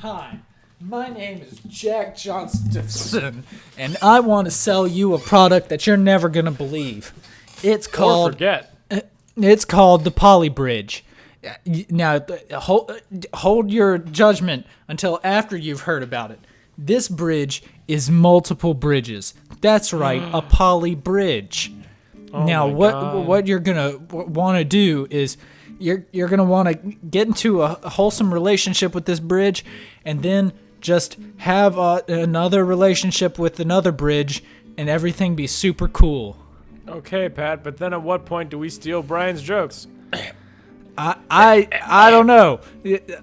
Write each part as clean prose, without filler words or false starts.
Hi, my name is Jack Johnston, and I want to sell you a product that you're never gonna believe. It's called It's called the Poly Bridge. Now, hold your judgment until after you've heard about it. This bridge is multiple bridges. That's right, a poly bridge. Oh now, my what God. what you're gonna want to do is you're gonna want to get into a wholesome relationship with this bridge, and then just have another relationship with another bridge, and everything be super cool. Okay, Pat, but then at what point do we steal Brian's jokes? I don't know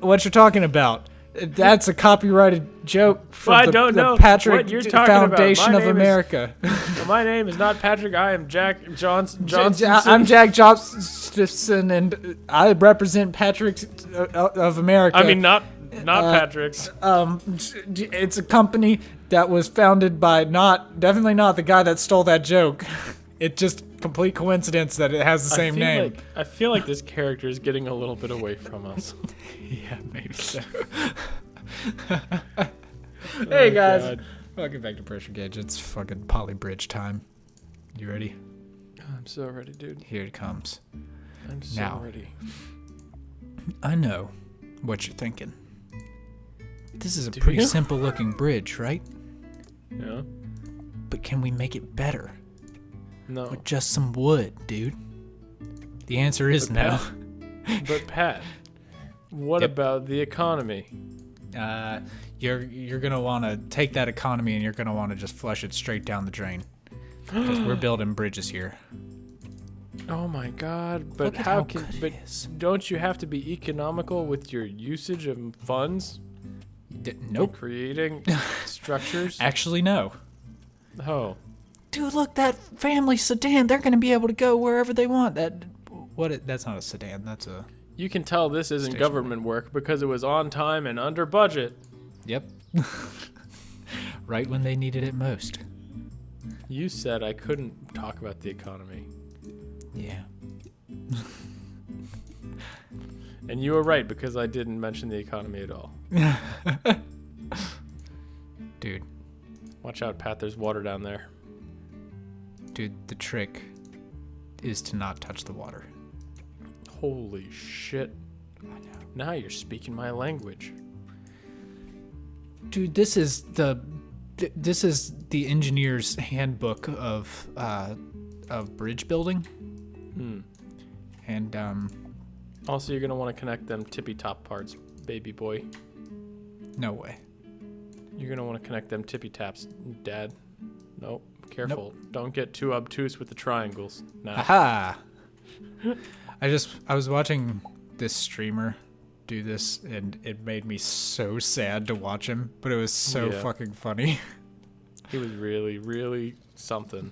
what you're talking about. That's a copyrighted joke from I the, don't the know Patrick what you're talking about. Foundation My of name is- America. Well, my name is not Patrick. I am Jack Johnson. I'm Jack Johnston, and I represent Patrick of America. I mean, not Patrick's. It's a company that was founded by definitely not the guy that stole that joke. It's just complete coincidence that it has the same name. I feel like this character is getting a little bit away from us. Yeah, maybe so. Hey guys, God. welcome back to Pressure Gauge. It's fucking Poly Bridge time. You ready? I'm so ready, dude. Here it comes. I'm so Now. ready. I know what you're thinking. This is a Do pretty you? simple looking bridge, right? Yeah? But can we make it better No. with just some wood, dude? The answer is no. But Pat, what Yep. about the economy? You're gonna want to take that economy and you're gonna want to just flush it straight down the drain, because we're building bridges here. Oh my God! But Look at how how can? good But it is. don't you have to be economical with your usage of funds? Nope. Creating structures. Actually, no. Oh, Dude, look, that family sedan. They're gonna be able to go wherever they want. That's not a sedan. That's a. you can tell this isn't Station government work because it was on time and under budget. Yep. Right when they needed it most. You said I couldn't talk about the economy, Yeah. and you were right because I didn't mention the economy at all. Dude, Watch out, Pat. There's water down there. the trick is to not touch the water. Holy shit! I know. Now you're speaking my language. Dude, this is the engineer's handbook of bridge building, and Also, you're gonna want to connect them tippy top parts, baby boy. no way. You're gonna want to connect them tippy taps, Dad. Nope. Careful. Don't get too obtuse with the triangles. Now. Aha! I was watching this streamer do this, and it made me so sad to watch him, but it was so Yeah. fucking funny. He was really, really something.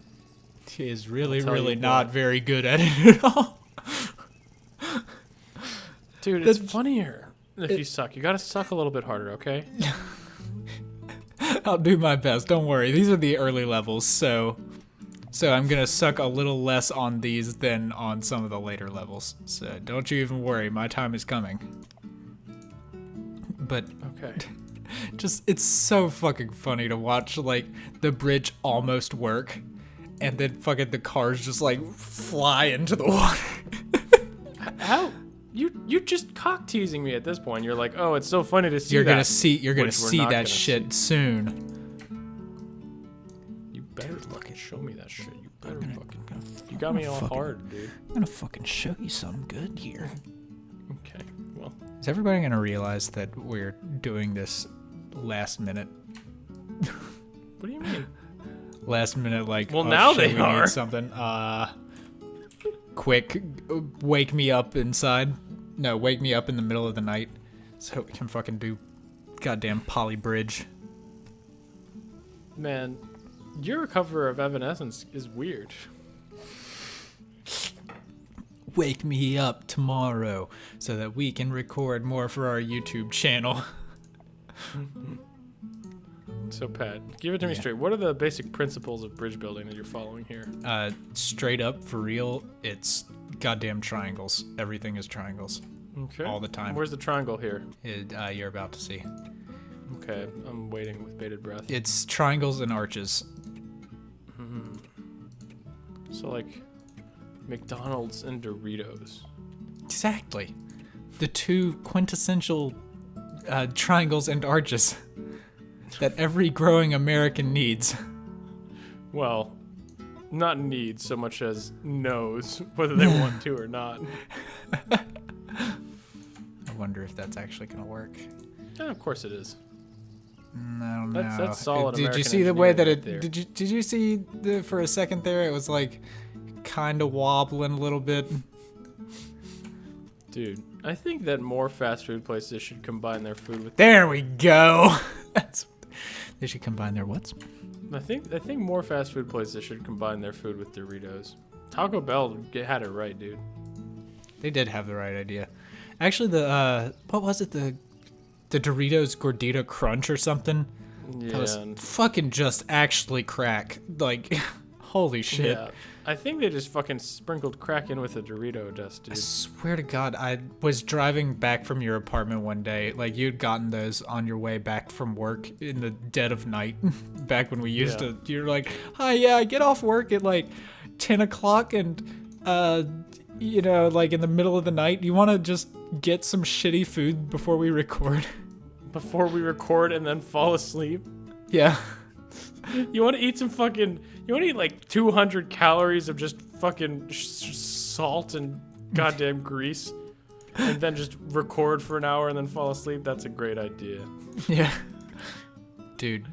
He is really, I'll tell really you not what. very good at it at all. Dude, it's funnier if you suck. You gotta suck a little bit harder, okay? I'll do my best. Don't worry. These are the early levels, so I'm gonna suck a little less on these than on some of the later levels. So don't you even worry. My time is coming. But Okay. just it's so fucking funny to watch, like, the bridge almost work, and then fucking the cars just like fly into the water. How? You just cock teasing me at this point. You're like, oh, it's so funny to see You're that. gonna see which we're not that gonna shit soon. You better fucking show me that shit. You better You got me all hard, dude. I'm gonna fucking show you something good here. Okay. Well, Is everybody gonna realize that we're doing this last minute? what do you mean? Last minute, like, Well, oh, now shit, they we are. need something. Quick, wake me up inside. No, wake me up in the middle of the night, so we can fucking do goddamn Poly Bridge. Man, your cover of Evanescence is weird. Wake me up tomorrow so that we can record more for our YouTube channel. So, Pat, give it to me Yeah. straight. What are the basic principles of bridge building that you're following here? Straight up, for real, it's goddamn triangles. Everything is triangles. Okay. All the time. Where's the triangle here? You're about to see. Okay, I'm waiting with bated breath. It's triangles and arches. So like McDonald's and Doritos. Exactly. The two quintessential triangles and arches that every growing American needs. Well, not needs so much as knows whether they want to or not. I wonder if that's actually going to work. Yeah, of course it is. No, no. That's solid. Did American you see the way that it? engineering right there. Did you see for a second there? It was like kind of wobbling a little bit. Dude, I think that more fast food places should combine their food with. There we go. They should combine their what's? I think more fast food places should combine their food with Doritos. Taco Bell had it right, dude. They did have the right idea. Actually, the what was it? The Doritos Gordita Crunch or something. Yeah. That was fucking just actually crack. Like, holy shit. Yeah. I think they just fucking sprinkled crack in with a Dorito dust, I dude. swear to God, I was driving back from your apartment one day. Like, you'd gotten those on your way back from work in the dead of night. Back when we used to, you're like, hi, yeah, I get off work at like 10 o'clock and, you know, like in the middle of the night. You want to just get some shitty food before we record? Before we record and then fall asleep? Yeah. You want to eat some fucking... You want to eat like 200 calories of just fucking salt and goddamn grease and then just record for an hour and then fall asleep? That's a great idea. Yeah. Dude.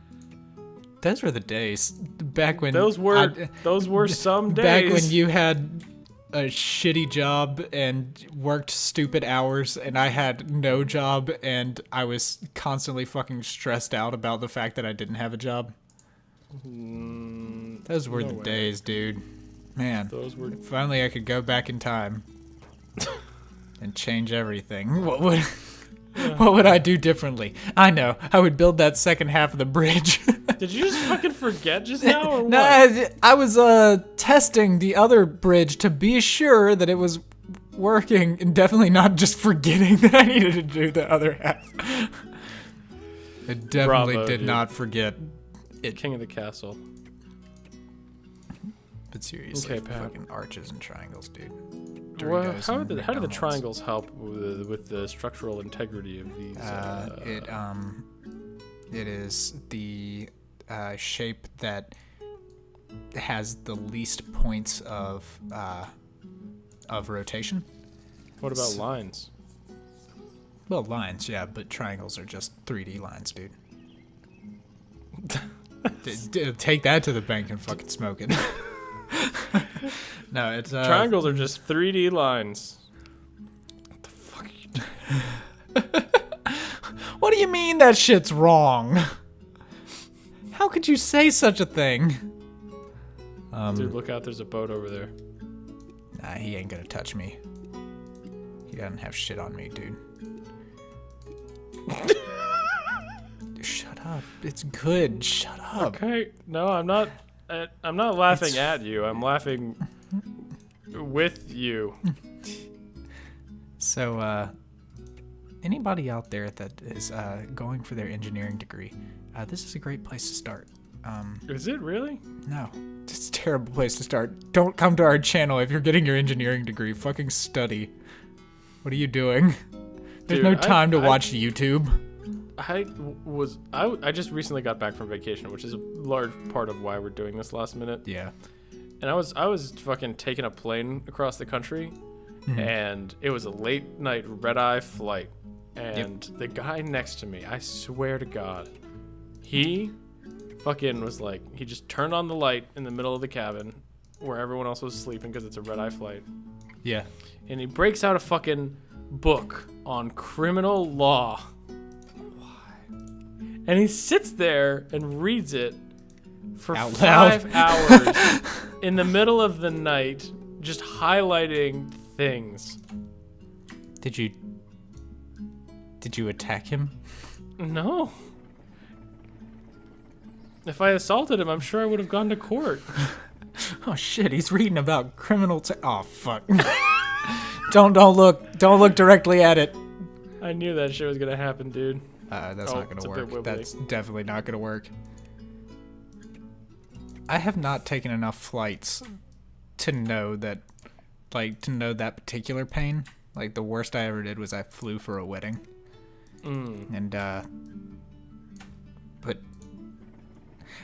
Those were the days. Back when... Those were some days. Back when you had a shitty job and worked stupid hours and I had no job and I was constantly fucking stressed out about the fact that I didn't have a job. Those were the days, dude. Man, those were... If only I could go back in time and change everything. What would I do differently? I know. I would build that second half of the bridge. Did you just fucking forget just now or what? No, I was testing the other bridge to be sure that it was working and definitely not just forgetting that I needed to do the other half. I definitely did not forget it. King of the castle. But seriously, Okay, Pat. fucking arches and triangles, dude. Well, Doritos how and do the McDonald's. triangles help with the structural integrity of these? It is the shape that has the least points of rotation. What about lines? Well, lines, yeah, but triangles are just 3D lines, dude. Take that to the bank and fucking smoke it. No, it's Triangles are just 3D lines. What the fuck are you doing? What do you mean that shit's wrong? How could you say such a thing? Dude, look out, there's a boat over there. Nah, he ain't gonna touch me. He doesn't have shit on me, dude. Shut up. It's good. Shut up. Okay, no, I'm not laughing at you. I'm laughing with you. So, anybody out there that is going for their engineering degree, this is a great place to start. Is it really? No, it's a terrible place to start. Don't come to our channel if you're getting your engineering degree. Fucking study. What are you doing? There's Dude, no time to watch YouTube. I just recently got back from vacation, which is a large part of why we're doing this last minute. Yeah. And I was fucking taking a plane across the country, and it was a late night red-eye flight. And the guy next to me, I swear to God, he fucking was like, he just turned on the light in the middle of the cabin where everyone else was sleeping because it's a red-eye flight. Yeah. And he breaks out a fucking book on criminal law. And he sits there and reads it for Out 5 loud. hours in the middle of the night, just highlighting things. Did you attack him? No. If I assaulted him, I'm sure I would have gone to court. Oh shit, he's reading about criminal oh fuck. Don't look directly at it. I knew that shit was gonna happen, dude. That's not it's gonna a bit work. wibbly. That's definitely not gonna work. I have not taken enough flights to know that, that particular pain. Like, the worst I ever did was I flew for a wedding. And, but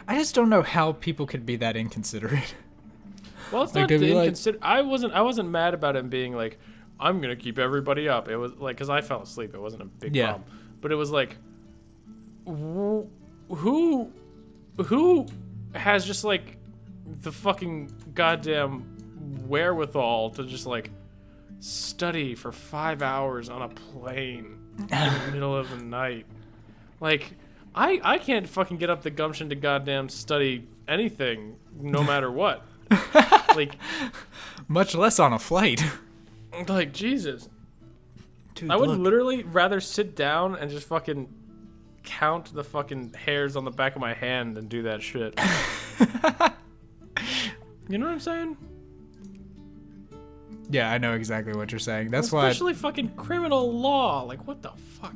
I just don't know how people could be that inconsiderate. Well, it's Like, not to be like- inconsiderate. I wasn't mad about him being like, I'm gonna keep everybody up. It was like, cause I fell asleep. It wasn't a big Yeah. problem. But it was like, who has just like the fucking goddamn wherewithal to just like study for 5 hours on a plane in the middle of the night? Like, I can't fucking get up the gumption to goddamn study anything, no matter what. Like, Much less on a flight. like Jesus. Dude, I would look. literally rather sit down and just fucking count the fucking hairs on the back of my hand than do that shit. You know what I'm saying? Yeah, I know exactly what you're saying. That's why. Especially fucking criminal law. Like, what the fuck?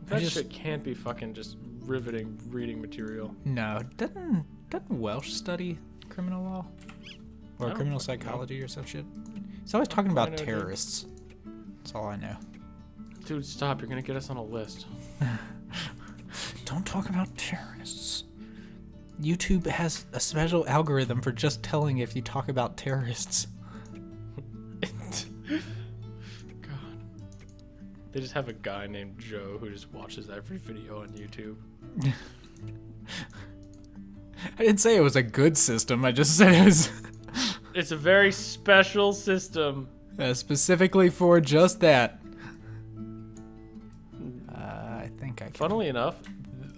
That shit can't be fucking just riveting reading material. No, doesn't Welsh study criminal law or I criminal don't fucking know. psychology or some shit? He's always talking I about know, dude. terrorists. That's all I know. Dude, stop. You're gonna get us on a list. Don't talk about terrorists. YouTube has a special algorithm for just telling if you talk about terrorists. God. They just have a guy named Joe who just watches every video on YouTube. I didn't say it was a good system. I just said it was It's a very special system. specifically for just that. I think I can. Funnily enough,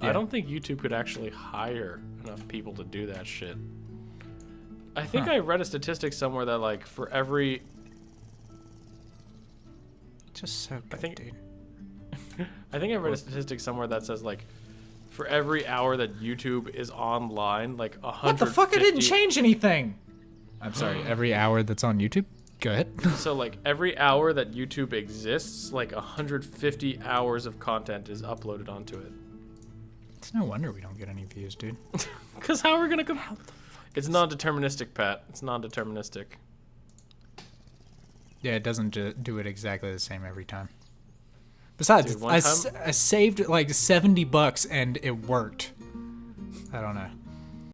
Yeah. I don't think YouTube could actually hire enough people to do that shit. I think I read a statistic somewhere that like for every Just so good, think- dude. I think I read a statistic somewhere that says like for every hour that YouTube is online, like 150. What the fuck? I didn't change anything. I'm sorry. Every hour that's on YouTube? Go ahead. So like every hour that YouTube exists, like 150 hours of content is uploaded onto it. It's no wonder we don't get any views, dude. Cause how are we gonna come? It's non-deterministic, Pat. It's non-deterministic. Yeah, it doesn't do it exactly the same every time. Besides, Dude, one I time- saved like $70 and it worked. I don't know.